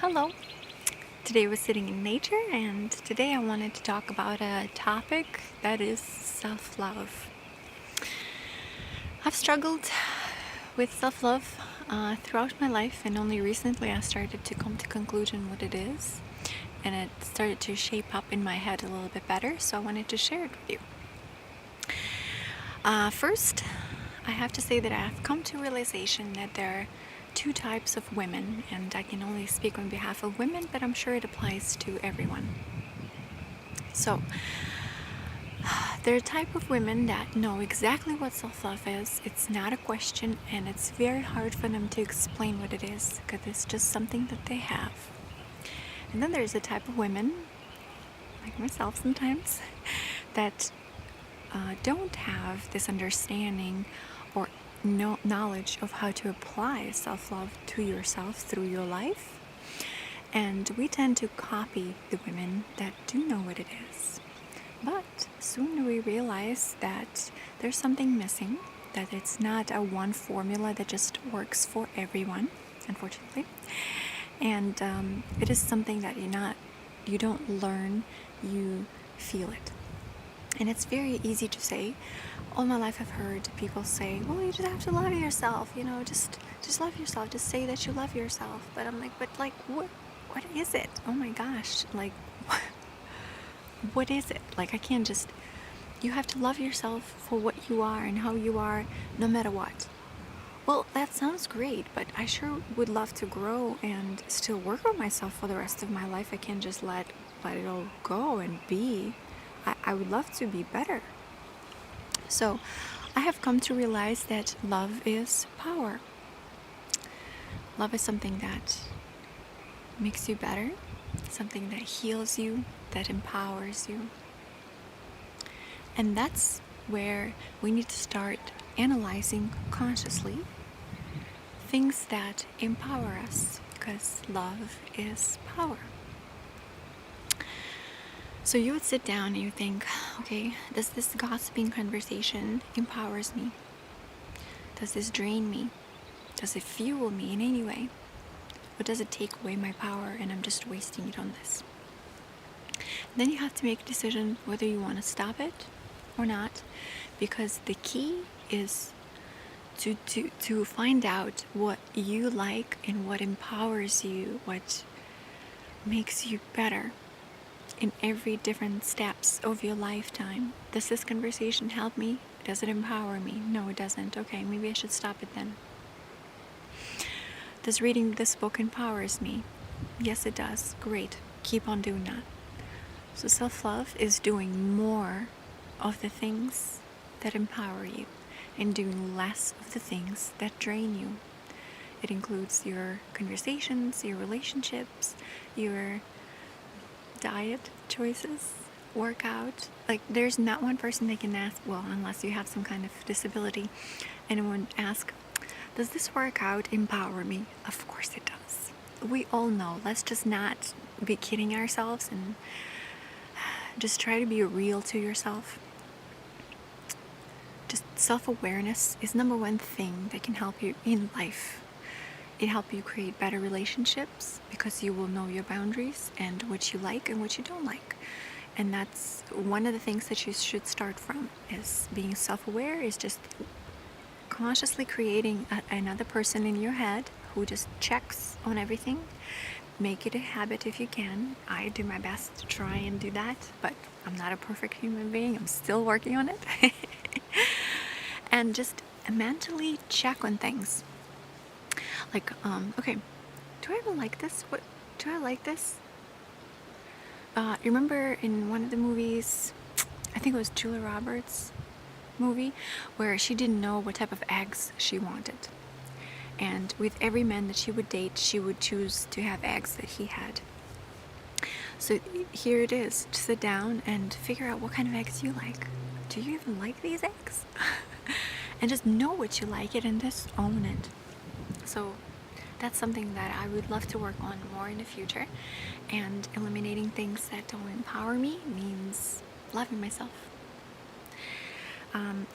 Hello. Today we're sitting in nature, and today I wanted to talk about a topic that is self-love. I've struggled with self-love throughout my life, and only recently I started to come to conclusion what it is, and it started to shape up in my head a little bit better, so I wanted to share it with you. First, I have to say that I have come to realization that there are two types of women, and I can only speak on behalf of women, but I'm sure it applies to everyone. So, there are a type of women that know exactly what self-love is. It's not a question, and it's very hard for them to explain what it is, because it's just something that they have. And then there's a type of women, like myself sometimes, that don't have this understanding or no knowledge of how to apply self-love to yourself through your life, and we tend to copy the women that do know what it is. But soon we realize that there's something missing, that it's not a one formula that just works for everyone, unfortunately, and it is something that you don't learn, you feel it. And it's very easy to say. All my life I've heard people say, well, you just have to love yourself, just love yourself, just say that you love yourself. But I'm like, what is it? Oh my gosh, like, what is it? Like, I can't just, you have to love yourself for what you are and how you are, no matter what. Well, that sounds great, but I sure would love to grow and still work on myself for the rest of my life. I can't just let it all go and be. I would love to be better. So I have come to realize that love is power. Love is something that makes you better, something that heals you, that empowers you. And that's where we need to start analyzing consciously things that empower us, because love is power. So you would sit down and you think, okay, does this gossiping conversation empowers me? Does this drain me? Does it fuel me in any way? Or does it take away my power and I'm just wasting it on this? Then you have to make a decision whether you want to stop it or not, because the key is to find out what you like and what empowers you, what makes you better in every different steps of your lifetime. Does this conversation help me? Does it empower me? No, it doesn't. Okay, maybe I should stop it then. Does reading this book empowers me? Yes, it does. Great. Keep on doing that. So self-love is doing more of the things that empower you and doing less of the things that drain you. It includes your conversations, your relationships, your diet choices, workout. Like, there's not one person they can ask, well, unless you have some kind of disability, anyone ask, does this workout empower me? Of course it does. We all know. Let's just not be kidding ourselves and just try to be real to yourself. Just self-awareness is number one thing that can help you in life. It helps you create better relationships because you will know your boundaries and what you like and what you don't like. And that's one of the things that you should start from, is being self-aware, is just consciously creating another person in your head who just checks on everything. Make it a habit if you can. I do my best to try and do that, but I'm not a perfect human being. I'm still working on it. And just mentally check on things. Like, okay, do I even like this? What, do I like this? Remember in one of the movies, I think it was Julia Roberts' movie, where she didn't know what type of eggs she wanted. And with every man that she would date, she would choose to have eggs that he had. So here it is, to sit down and figure out what kind of eggs you like. Do you even like these eggs? And just know what you like it and just own it. So that's something that I would love to work on more in the future. And eliminating things that don't empower me means loving myself.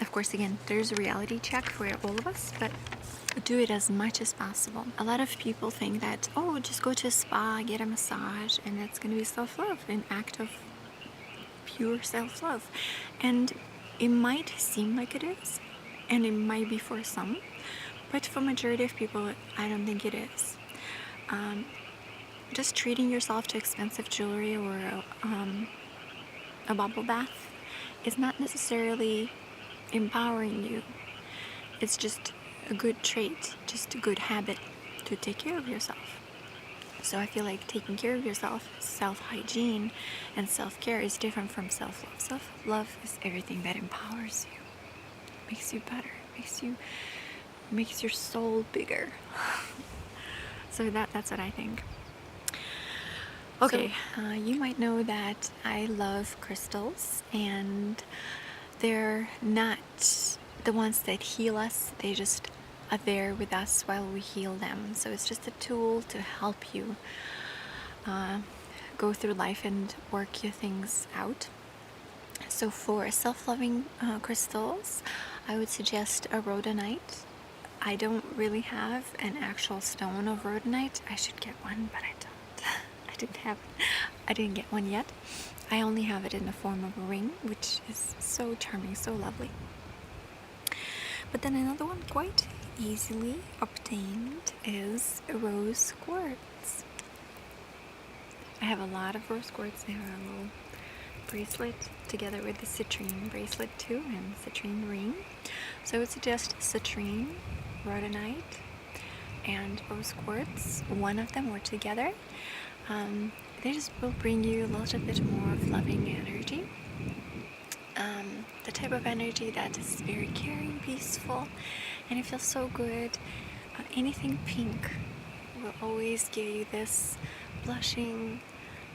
Of course, again, there's a reality check for all of us, but do it as much as possible. A lot of people think that, oh, just go to a spa, get a massage, and that's going to be self-love, an act of pure self-love. And it might seem like it is, and it might be for some, but for majority of people, I don't think it is. Just treating yourself to expensive jewelry or a bubble bath is not necessarily empowering you. It's just a good trait, just a good habit to take care of yourself. So I feel like taking care of yourself, self-hygiene and self-care is different from self-love. Self-love is everything that empowers you, makes you better, makes your soul bigger. So that's what I think. Okay, so, you might know that I love crystals, and they're not the ones that heal us. They just are there with us while we heal them. So it's just a tool to help you go through life and work your things out. So for self-loving crystals, I would suggest a rhodonite. I don't really have an actual stone of rhodonite. I should get one, but I don't. I didn't get one yet. I only have it in the form of a ring, which is so charming, so lovely. But then another one quite easily obtained is rose quartz. I have a lot of rose quartz. I have a little bracelet together with the citrine bracelet too, and citrine ring. So I would suggest citrine, rhodonite, and rose quartz, one of them or together. They just will bring you a little bit more of loving energy. The type of energy that is very caring, peaceful, and it feels so good. Anything pink will always give you this blushing,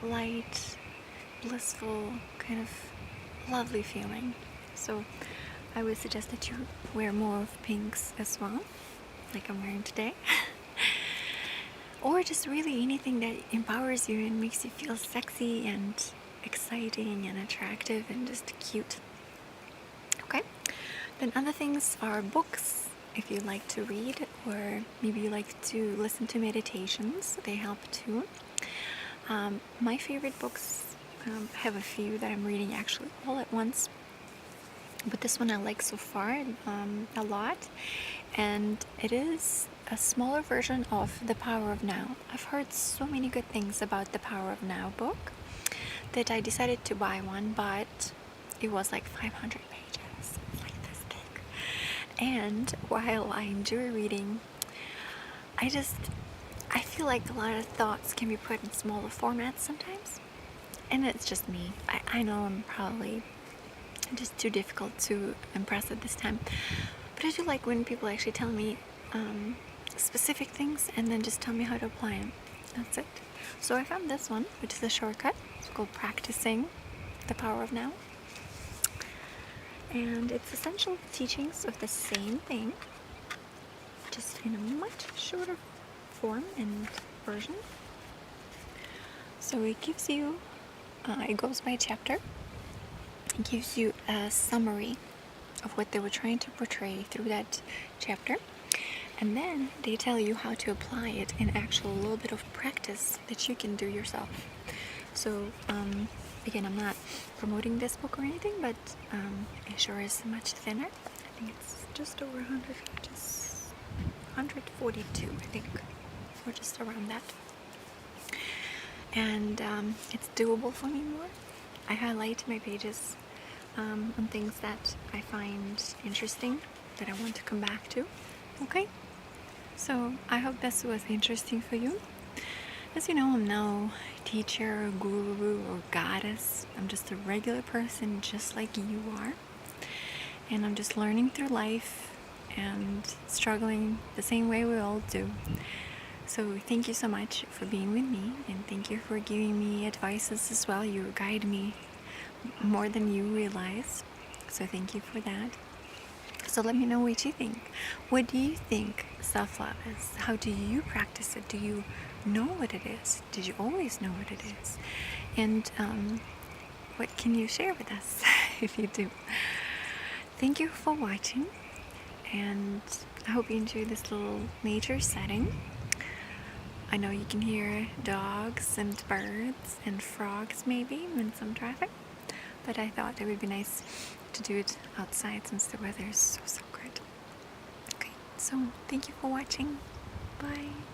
light, blissful, kind of lovely feeling. So I would suggest that you wear more of pinks as well, like I'm wearing today. Or just really anything that empowers you and makes you feel sexy and exciting and attractive and just cute. Okay? Then other things are books. If you like to read, or maybe you like to listen to meditations, they help too. My favorite books, I have a few that I'm reading actually all at once. But this one I like so far a lot. And it is a smaller version of The Power of Now. I've heard so many good things about The Power of Now book that I decided to buy one, but it was like 500 pages, like this thick. And while I enjoy reading, I feel like a lot of thoughts can be put in smaller formats sometimes. And it's just me. I know I'm probably just too difficult to impress at this time. But I do like when people actually tell me specific things and then just tell me how to apply them. That's it. So I found this one, which is a shortcut. It's called Practicing the Power of Now. And it's essential teachings of the same thing, just in a much shorter form and version. So it gives you, it goes by chapter. It gives you a summary of what they were trying to portray through that chapter. And then they tell you how to apply it in actual little bit of practice that you can do yourself. So again, I'm not promoting this book or anything, but it sure is much thinner. I think it's just over 100 pages, 142 I think, or just around that. And it's doable for me more. I highlight my pages on things that I find interesting, that I want to come back to. Okay, so I hope this was interesting for you. As you know, I'm no teacher or guru or goddess. I'm just a regular person just like you are. And I'm just learning through life and struggling the same way we all do. So thank you so much for being with me, and thank you for giving me advices as well. You guide me more than you realize. So thank you for that. So let me know what you think. What do you think self-love is? How do you practice it? Do you know what it is? Did you always know what it is? And what can you share with us if you do? Thank you for watching, and I hope you enjoy this little nature setting. I know you can hear dogs and birds and frogs maybe and some traffic, but I thought it would be nice to do it outside since the weather is so good. Okay, so thank you for watching. Bye.